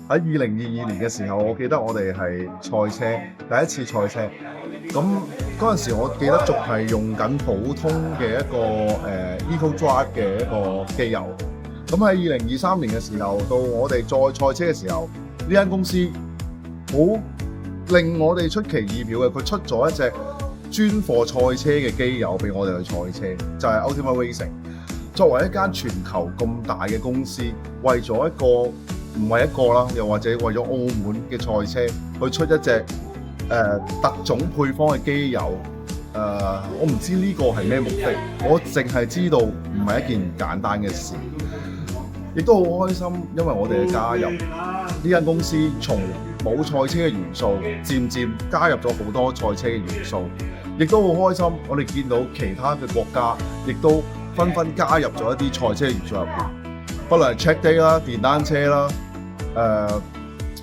喺2022年嘅時候，我記得我哋係賽車，第一次賽車。咁嗰陣時，我記得仲係用緊普通嘅一個Eco Drive 嘅一個機油。咁喺2023年嘅時候，到我哋再賽車嘅時候，呢間公司好令我哋出其意表嘅，佢出咗一隻專貨賽車嘅機油俾我哋去賽車，就係 Ultimate Racing。作為一間全球咁大嘅公司，為咗一個唔係一個啦，又或者為咗澳門嘅賽車去出一隻特種配方嘅機油，我唔知呢個係咩目的，我淨係知道唔係一件簡單嘅事，亦都好開心，因為我哋嘅加入，呢間公司從冇賽車嘅元素，漸漸加入咗好多賽車嘅元素，亦都好開心，我哋見到其他嘅國家亦都紛紛加入咗一啲賽車嘅元素入邊，不論係 track day 啦、電單車啦，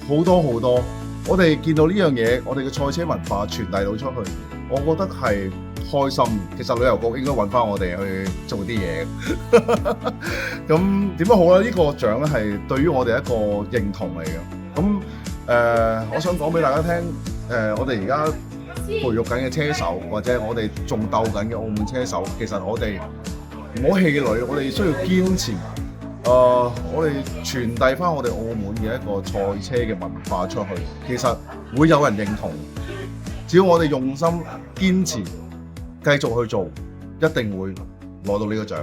好多好多。我哋見到呢樣嘢，我哋嘅賽車文化傳遞到出去，我覺得係開心。其實旅遊局應該揾翻我哋去做啲嘢。咁點樣好咧？呢個獎咧係對於我哋一個認同嚟嘅。咁我想講俾大家聽，我哋而家培育緊嘅車手，或者我哋仲鬥緊嘅澳門車手，其實我哋唔好氣餒，我哋需要堅持。我哋傳遞翻我哋澳門嘅一個賽車嘅文化出去，其實會有人認同。只要我哋用心堅持，繼續去做，一定會攞到呢個獎。